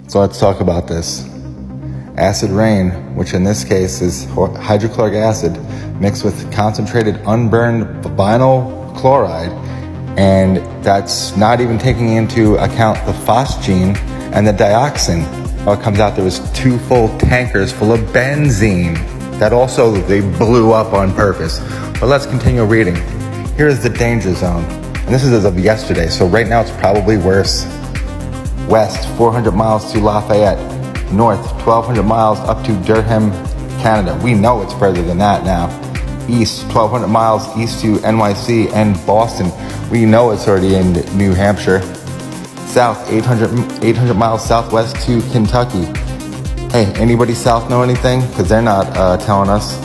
So let's talk about this. Acid rain, which in this case is hydrochloric acid mixed with concentrated unburned vinyl chloride, and that's not even taking into account the phosgene and the dioxin. It comes out there was 2 full tankers full of benzene that also they blew up on purpose. But let's continue reading. Here is the danger zone, and this is as of yesterday, so right now it's probably worse. West, 400 miles to Lafayette. North, 1,200 miles up to Durham, Canada. We know it's further than that now. East, 1,200 miles east to NYC and Boston. We know it's already in New Hampshire. South, 800 miles southwest to Kentucky. Hey, anybody south know anything? Because they're not telling us.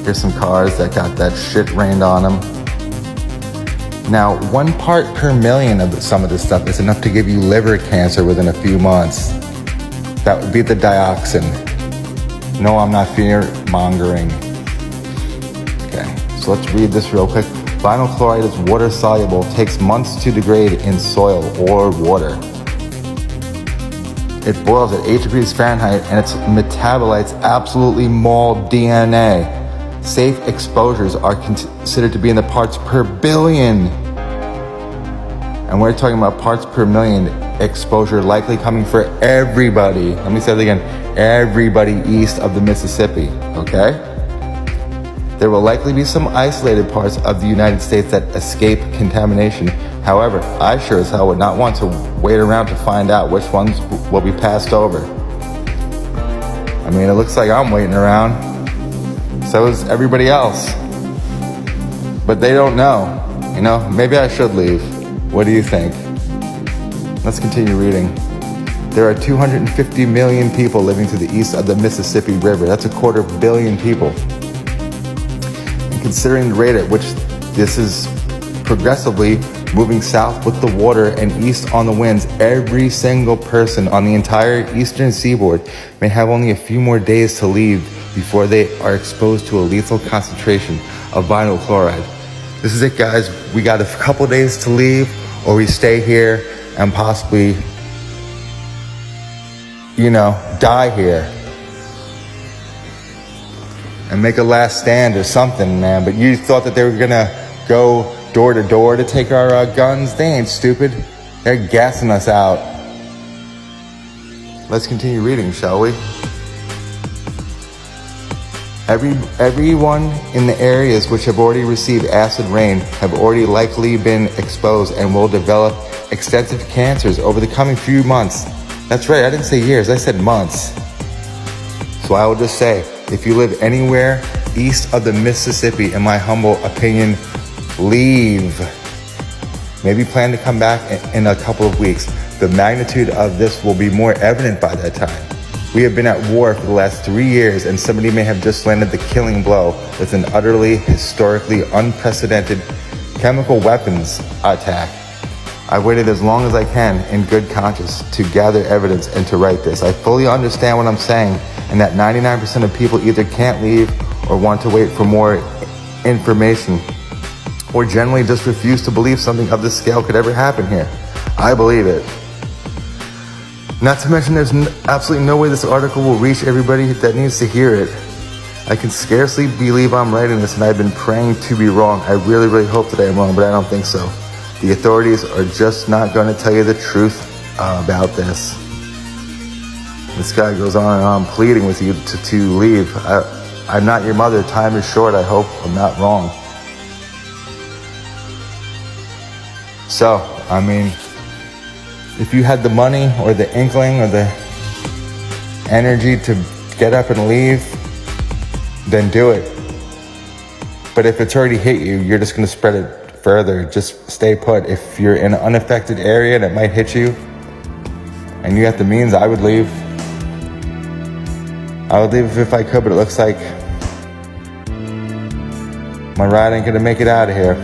Here's some cars that got that shit rained on them. Now, 1 part per million of some of this stuff is enough to give you liver cancer within a few months. That would be the dioxin. No, I'm not fear-mongering. Okay, so let's read this real quick. Vinyl chloride is water soluble, takes months to degrade in soil or water. It boils at 8 degrees Fahrenheit and its metabolites absolutely maul DNA. Safe exposures are considered to be in the parts per billion. And we're talking about parts per million exposure likely coming for everybody. Let me say that again. Everybody east of the Mississippi, okay? There will likely be some isolated parts of the United States that escape contamination. However, I sure as hell would not want to wait around to find out which ones will be passed over. I mean, it looks like I'm waiting around. So is everybody else. But they don't know. You know, maybe I should leave. What do you think? Let's continue reading. There are 250 million people living to the east of the Mississippi River. That's 250 million people. And considering the rate at which this is progressively moving south with the water and east on the winds, every single person on the entire eastern seaboard may have only a few more days to leave before they are exposed to a lethal concentration of vinyl chloride. This is it, guys. We got a couple days to leave, or we stay here and possibly, die here and make a last stand or something, man. But you thought that they were gonna go door to door to take our guns? They ain't stupid. They're gassing us out. Let's continue reading, shall we? Everyone in the areas which have already received acid rain have already likely been exposed and will develop extensive cancers over the coming few months. That's right, I didn't say years, I said months. So I will just say, if you live anywhere east of the Mississippi, in my humble opinion, leave. Maybe plan to come back in a couple of weeks. The magnitude of this will be more evident by that time. We have been at war for the last 3 years, and somebody may have just landed the killing blow with an utterly, historically unprecedented chemical weapons attack. I waited as long as I can in good conscience to gather evidence and to write this. I fully understand what I'm saying, and that 99% of people either can't leave or want to wait for more information, or generally just refuse to believe something of this scale could ever happen here. I believe it. Not to mention there's absolutely no way this article will reach everybody that needs to hear it. I can scarcely believe I'm writing this, and I've been praying to be wrong. I really, really hope that I am wrong, but I don't think so. The authorities are just not going to tell you the truth about this. This guy goes on and on pleading with you to leave. I'm not your mother. Time is short. I hope I'm not wrong. So, I mean, if you had the money or the inkling or the energy to get up and leave, then do it. But if it's already hit you, you're just going to spread it further. Just stay put. If you're in an unaffected area and it might hit you and you have the means, I would leave. I would leave if I could, but it looks like my ride ain't going to make it out of here.